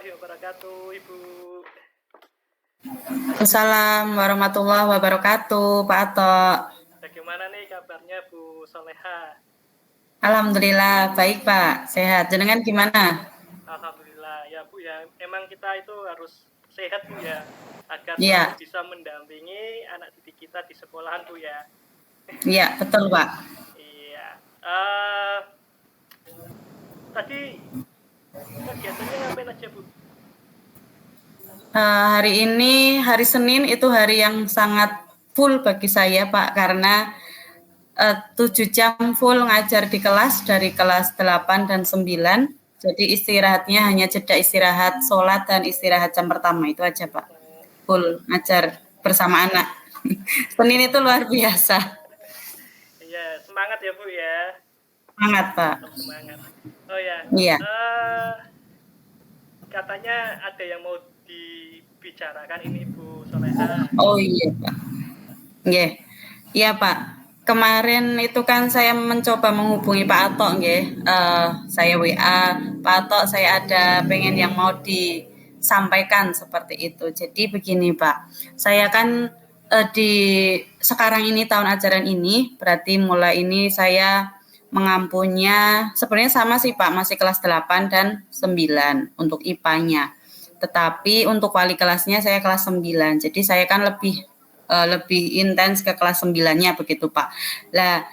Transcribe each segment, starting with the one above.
warahmatullahi wabarakatuh, Ibu. Assalamualaikum warahmatullahi wabarakatuh, Pak Ato. Bagaimana nih kabarnya Bu Soleha? Alhamdulillah baik Pak, sehat. Jenengan gimana? Alhamdulillah ya Bu ya. Emang kita itu harus sehat Bu ya, agar selalu Iya, bisa mendampingi anak didik kita di sekolahan Bu ya. iya betul Pak. Iya. Tadi kegiatannya ngapain aja Bu? Hari ini hari Senin itu hari yang sangat full bagi saya Pak, karena 7 jam full ngajar di kelas dari kelas 8 dan 9. Jadi istirahatnya hanya jeda istirahat sholat dan istirahat jam pertama itu aja Pak. Full ngajar bersama anak. Senin itu luar biasa. Iya, semangat ya Bu ya. Semangat Pak. Semangat. Oh ya. Iya. Katanya ada yang mau dibicarakan ini Bu Soleha. Oh iya Pak. Nggih. Iya Pak. Kemarin itu kan saya mencoba menghubungi Pak Ato nggih. Saya WA, Pak Ato saya ada pengen yang mau disampaikan seperti itu. Jadi begini Pak. Saya kan di sekarang ini tahun ajaran ini berarti mulai ini saya mengampunya sebenarnya sama sih Pak, masih kelas 8 dan 9 untuk IPA-nya. Tetapi untuk wali kelasnya saya kelas 9. Jadi saya kan lebih intens ke kelas 9-nya begitu Pak. Lah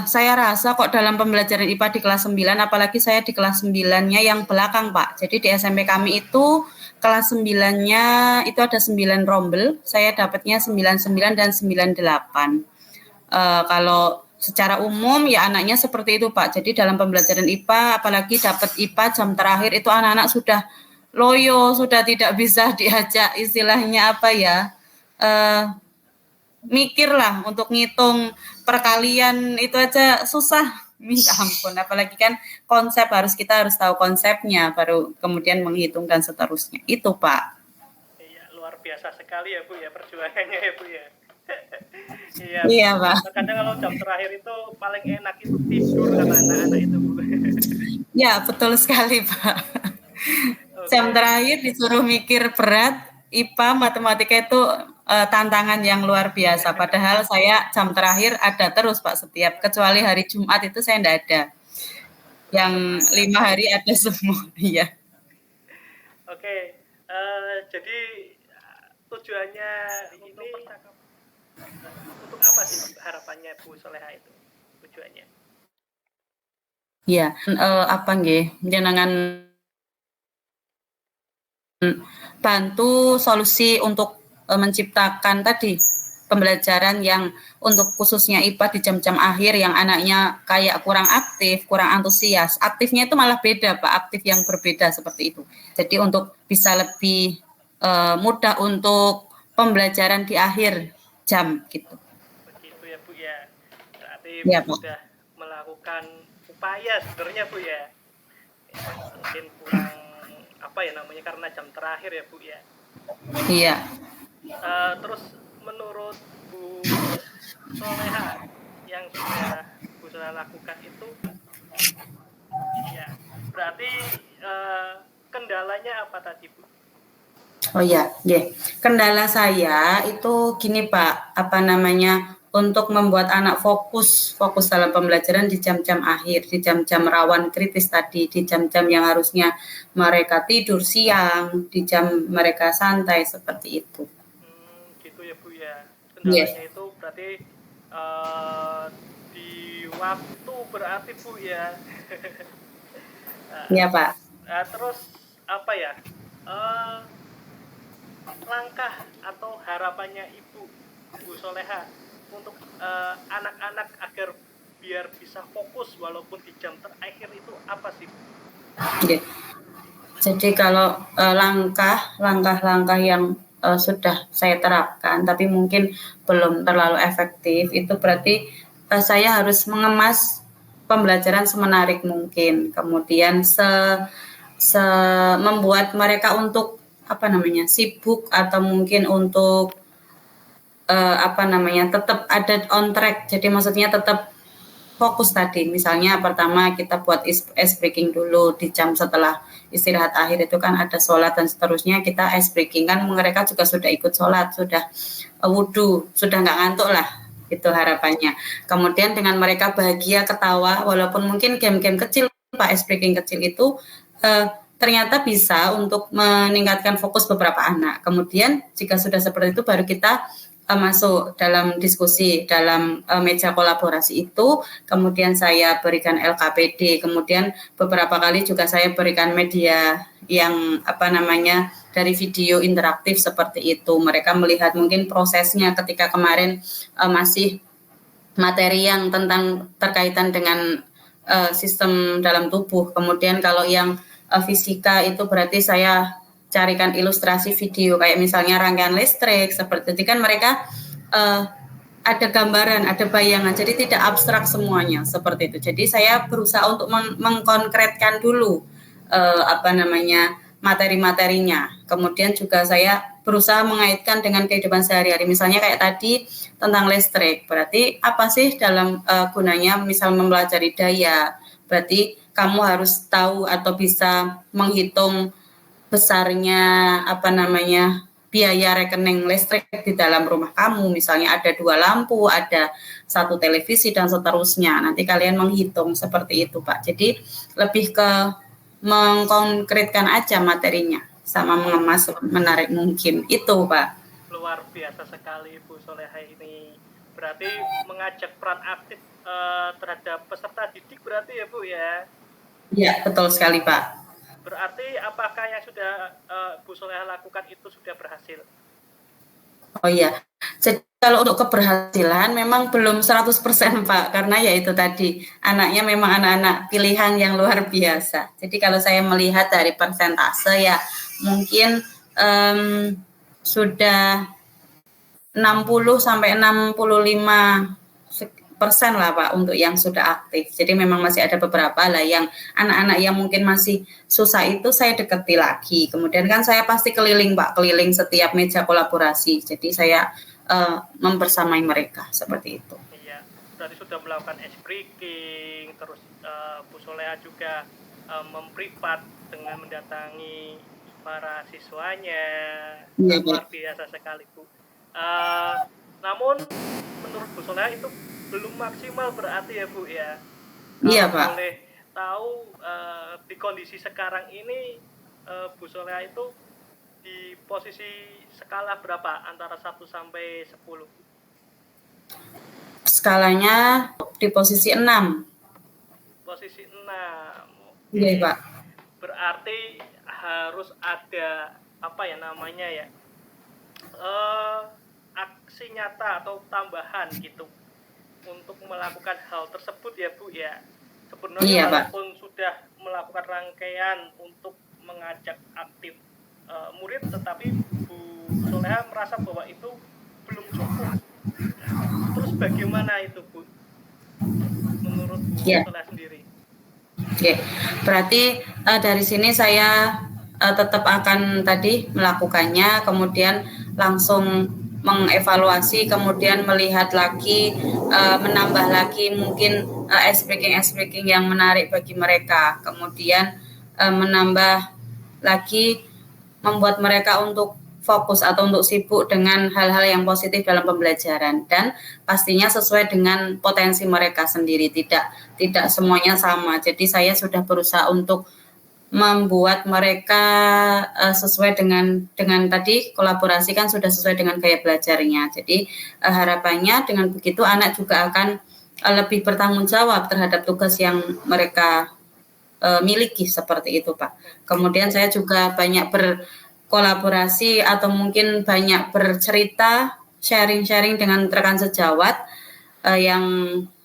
saya rasa kok dalam pembelajaran IPA di kelas 9, apalagi saya di kelas 9-nya yang belakang Pak. Jadi di SMP kami itu kelas 9-nya itu ada 9 rombel, saya dapatnya 99 dan 98. Kalau secara umum ya anaknya seperti itu Pak. Jadi dalam pembelajaran IPA, apalagi dapat IPA jam terakhir itu anak-anak sudah loyo, sudah tidak bisa diajak istilahnya apa ya, mikir lah untuk ngitung perkalian itu aja susah, minta ampun. Apalagi kan kita harus tahu konsepnya, baru kemudian menghitung dan seterusnya. Itu Pak. Iya, luar biasa sekali ya Bu ya perjuangannya ya Bu ya. Iya, Iya Pak. kadang kalau jam terakhir itu paling enak itu tidur sama anak-anak itu Bu. Ya betul sekali Pak. Jam Oke. terakhir disuruh mikir berat, IPA, matematika itu tantangan yang luar biasa. Padahal saya jam terakhir ada terus Pak setiap, kecuali hari Jumat itu saya tidak ada. Terus Yang semangat 5 ya Bu. hari ada semua. Iya. Oke, jadi tujuannya ini untuk apa sih harapannya Bu Soleha itu tujuannya? Iya. Apa nggih? Jenengan bantu solusi untuk menciptakan tadi pembelajaran yang untuk khususnya IPA di jam-jam akhir yang anaknya kayak kurang aktif, kurang antusias. Aktifnya itu malah beda, Pak. Aktif yang berbeda seperti itu. Jadi untuk bisa lebih mudah untuk pembelajaran di akhir jam gitu. Begitu ya Bu ya. Berarti Bu Ya, Pak. sudah melakukan upaya sebenarnya Bu ya. Mungkin kurang apa ya namanya karena jam terakhir ya Bu ya. Iya. Terus menurut Bu Soleha yang sudah Bu Soleha lakukan itu ya berarti kendalanya apa tadi Bu? Oh ya, yeah. Kendala saya itu gini Pak, apa namanya, untuk membuat anak fokus dalam pembelajaran di jam-jam akhir, di jam-jam rawan kritis tadi, di jam-jam yang harusnya mereka tidur siang, di jam mereka santai seperti itu. Gitu ya Bu ya. Iya. Kendalanya itu berarti di waktu berarti Bu ya. Iya Pak. Terus apa ya? Langkah atau harapannya Ibu Bu Soleha untuk anak-anak agar biar bisa fokus walaupun di jam terakhir itu apa sih? Oke. Jadi kalau langkah-langkah yang sudah saya terapkan, tapi mungkin belum terlalu efektif, itu berarti saya harus mengemas pembelajaran semenarik mungkin, kemudian membuat mereka untuk apa namanya sibuk atau mungkin untuk tetap ada on track. Jadi maksudnya tetap fokus tadi. Misalnya pertama kita buat ice breaking dulu di jam setelah istirahat akhir itu kan ada sholat dan seterusnya, kita ice breaking kan mereka juga sudah ikut sholat, sudah wudhu, sudah nggak ngantuk lah, itu harapannya. Kemudian dengan mereka bahagia, ketawa, walaupun mungkin game-game kecil, Pak, ice breaking kecil itu ternyata bisa untuk meningkatkan fokus beberapa anak. Kemudian jika sudah seperti itu baru kita masuk dalam diskusi dalam meja kolaborasi itu, kemudian saya berikan LKPD, kemudian beberapa kali juga saya berikan media yang dari video interaktif seperti itu. Mereka melihat mungkin prosesnya ketika kemarin masih materi yang tentang terkaitan dengan sistem dalam tubuh. Kemudian kalau yang fisika itu berarti saya carikan ilustrasi video kayak misalnya rangkaian listrik seperti itu kan mereka ada gambaran, ada bayangan, jadi tidak abstrak semuanya seperti itu. Jadi saya berusaha untuk mengkonkretkan dulu materi-materinya. Kemudian juga saya berusaha mengaitkan dengan kehidupan sehari-hari. Misalnya kayak tadi tentang listrik, berarti apa sih dalam gunanya misal mempelajari daya, berarti kamu harus tahu atau bisa menghitung besarnya biaya rekening listrik di dalam rumah kamu. Misalnya ada 2 lampu, ada 1 televisi dan seterusnya. Nanti kalian menghitung seperti itu, Pak. Jadi lebih ke mengkonkretkan aja materinya sama mengemas menarik mungkin. Itu, Pak. Luar biasa sekali Bu Soleha ini. Berarti mengajak peran aktif terhadap peserta didik berarti ya Bu ya? Iya, betul sekali Pak. Berarti apakah yang sudah Bu Soleha lakukan itu sudah berhasil? Oh iya, jadi kalau untuk keberhasilan memang belum 100% Pak, karena ya itu tadi, anaknya memang anak-anak pilihan yang luar biasa. Jadi kalau saya melihat dari persentase ya mungkin sudah 60-65% lah Pak untuk yang sudah aktif. Jadi memang masih ada beberapa lah yang anak-anak yang mungkin masih susah itu saya deketi lagi. Kemudian kan saya pasti keliling Pak, keliling setiap meja kolaborasi. Jadi saya membersamai mereka seperti itu. Iya, berarti sudah melakukan ice breaking, terus Bu Soleha juga memprivat dengan mendatangi para siswanya. Ya, luar biasa sekali Bu. Namun menurut Bu Soleha itu belum maksimal berarti ya Bu ya. Iya Pak. Boleh tahu di kondisi sekarang ini Bu Soleha itu di posisi skala berapa antara 1 sampai 10? Skalanya di posisi 6. Posisi 6. Iya Pak. Berarti harus ada aksi nyata atau tambahan gitu untuk melakukan hal tersebut ya Bu ya. Sebenarnya walaupun sudah melakukan rangkaian untuk mengajak aktif murid, tetapi Bu Soleha merasa bahwa itu belum cukup. Terus bagaimana itu Bu menurut Bu Soleha sendiri? Oke, berarti dari sini saya tetap akan tadi melakukannya, kemudian langsung mengevaluasi, kemudian melihat lagi, menambah lagi mungkin ice breaking yang menarik bagi mereka, kemudian menambah lagi membuat mereka untuk fokus atau untuk sibuk dengan hal-hal yang positif dalam pembelajaran, dan pastinya sesuai dengan potensi mereka sendiri, tidak semuanya sama. Jadi saya sudah berusaha untuk membuat mereka sesuai dengan tadi kolaborasi kan sudah sesuai dengan gaya belajarnya. Jadi harapannya dengan begitu anak juga akan lebih bertanggung jawab terhadap tugas yang mereka miliki seperti itu Pak. Kemudian saya juga banyak berkolaborasi atau mungkin banyak bercerita, sharing dengan rekan sejawat yang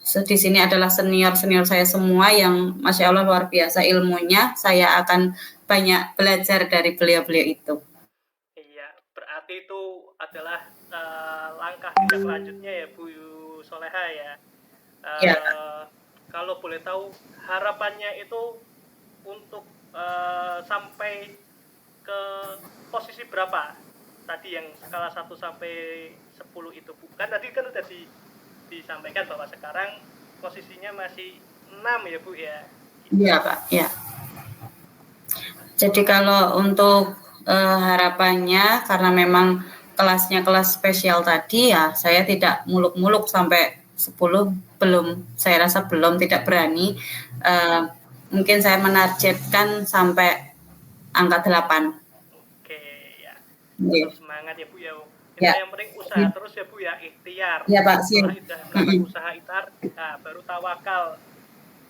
di sini adalah senior saya semua yang Masya Allah luar biasa ilmunya. Saya akan banyak belajar dari beliau-beliau itu. Iya, berarti itu adalah langkah tindak lanjutnya ya Bu Soleha ya. Ya. Kalau boleh tahu harapannya itu untuk sampai ke posisi berapa? Tadi yang skala 1 sampai 10 itu Bu. Kan tadi kan udah disampaikan bahwa sekarang posisinya masih 6 ya Bu ya? Iya Pak, ya. Jadi kalau untuk harapannya karena memang kelasnya kelas spesial tadi ya saya tidak muluk-muluk sampai 10 belum, saya rasa belum, tidak berani. Mungkin saya menargetkan sampai angka 8. Oke ya, tetap Yeah. semangat ya Bu ya. Kita Ya. yang penting usaha terus ya Bu ya, ikhtiar. Ya Pak, Setelah siap. sudah melakukan usaha ikhtiar, nah baru tawakal.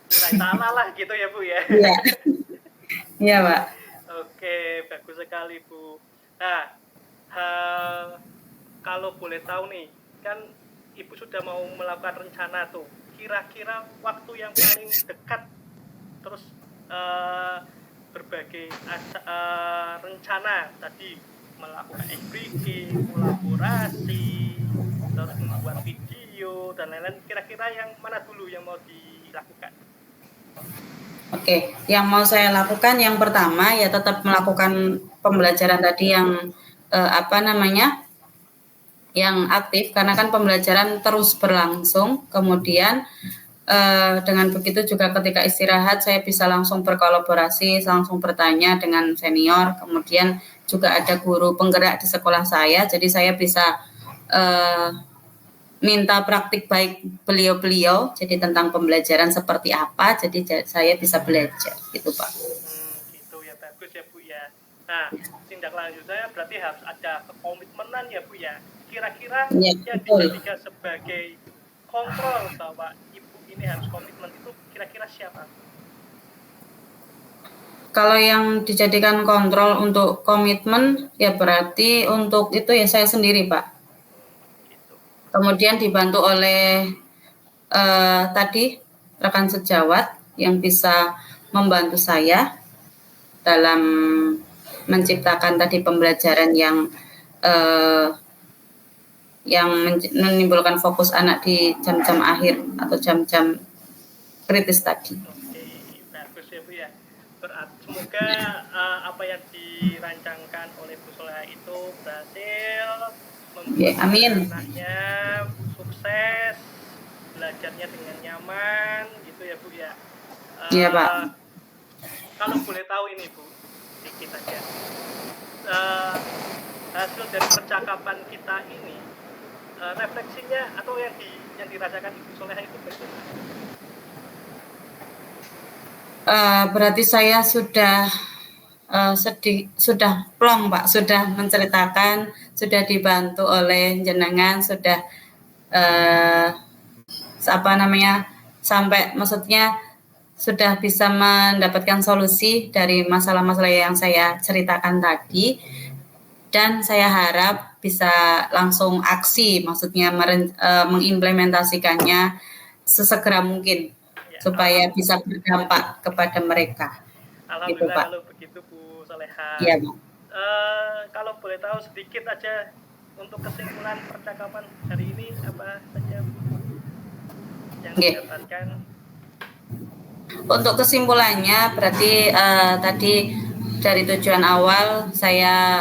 Nilai ta'ala lah gitu ya Bu ya. Iya. Iya Pak. Oke, bagus sekali Bu. Nah, kalau boleh tahu nih, kan Ibu sudah mau melakukan rencana tuh. Kira-kira waktu yang paling dekat, terus berbagai rencana tadi melakukan briefing, kolaborasi, terus membuat video dan lain-lain. Kira-kira yang mana dulu yang mau dilakukan? Oke, yang mau saya lakukan yang pertama ya tetap melakukan pembelajaran tadi yang yang aktif karena kan pembelajaran terus berlangsung. Kemudian dengan begitu juga ketika istirahat saya bisa langsung berkolaborasi, langsung bertanya dengan senior. Kemudian juga ada guru penggerak di sekolah saya, jadi saya bisa minta praktik baik beliau-beliau, jadi tentang pembelajaran seperti apa, jadi saya bisa belajar, gitu Pak. Gitu ya, bagus ya Bu ya. Nah, tindak lanjutnya berarti harus ada kekomitmenan ya Bu ya. Kira-kira Ya, yang betul. dijadikan sebagai kontrol bahwa Ibu ini harus komitmen itu kira-kira siapa? Kalau yang dijadikan kontrol untuk komitmen, ya berarti untuk itu ya saya sendiri Pak. Gitu. Kemudian dibantu oleh tadi rekan sejawat yang bisa membantu saya dalam menciptakan tadi pembelajaran yang menimbulkan fokus anak di jam-jam akhir atau jam-jam kritis tadi. Oke, bagus ya Bu ya. Semoga apa yang dirancangkan oleh Bu Soleha itu berhasil membuat anaknya sukses, belajarnya dengan nyaman gitu ya Bu ya. Iya Pak. Kalau boleh tahu ini Bu, sedikit aja. Hasil dari percakapan kita ini, refleksinya atau yang dirasakan Ibu Soleha itu bagaimana? Berarti saya sudah sudah plong Pak, sudah menceritakan, sudah dibantu oleh jenengan, sudah sampai maksudnya sudah bisa mendapatkan solusi dari masalah-masalah yang saya ceritakan tadi, dan saya harap bisa langsung aksi, maksudnya mengimplementasikannya sesegera mungkin ya, supaya bisa berdampak kepada mereka. Alhamdulillah gitu, Pak. Kalau begitu Bu Soleha. Ya, Pak. Kalau boleh tahu sedikit aja untuk kesimpulan percakapan hari ini apa saja Bu yang didapatkan? Untuk kesimpulannya berarti tadi dari tujuan awal saya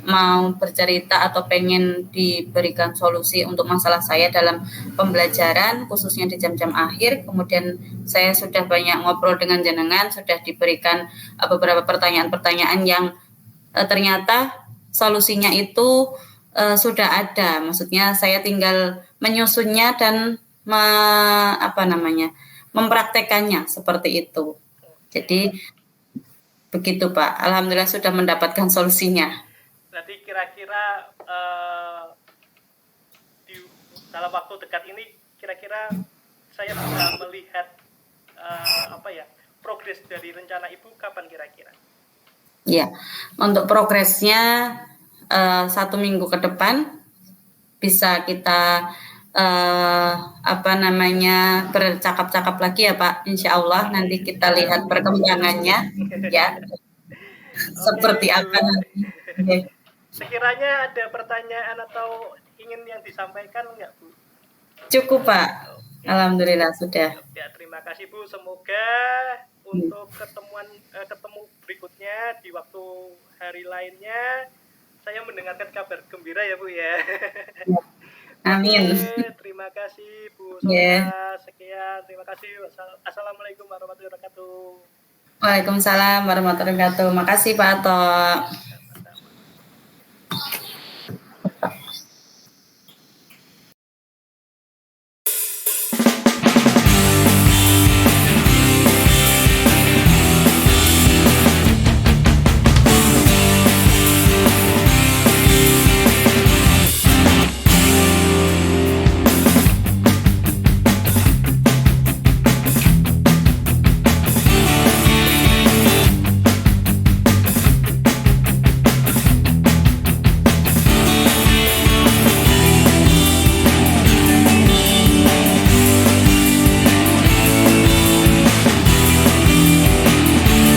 mau bercerita atau pengen diberikan solusi untuk masalah saya dalam pembelajaran khususnya di jam-jam akhir. Kemudian saya sudah banyak ngobrol dengan jenengan, sudah diberikan beberapa pertanyaan-pertanyaan yang ternyata solusinya itu sudah ada. Maksudnya saya tinggal menyusunnya dan mempraktekannya seperti itu. Jadi begitu Pak. Alhamdulillah sudah mendapatkan solusinya. Berarti kira-kira dalam waktu dekat ini kira-kira saya bisa melihat progres dari rencana Ibu kapan kira-kira? Ya, untuk progresnya 1 minggu ke depan bisa kita bercakap-cakap lagi ya Pak. Insya Allah nanti kita lihat perkembangannya ya. Seperti apa nanti. Sekiranya ada pertanyaan atau ingin yang disampaikan nggak Bu? Cukup Pak. Alhamdulillah sudah. Ya, terima kasih Bu. Semoga untuk ketemu berikutnya di waktu hari lainnya saya mendengarkan kabar gembira ya Bu ya. Amin. Terima Terima kasih Bu Nggih. Sonia. Sekian. Terima kasih. Assalamualaikum warahmatullahi wabarakatuh. Waalaikumsalam warahmatullahi wabarakatuh. Makasih Pak Atok.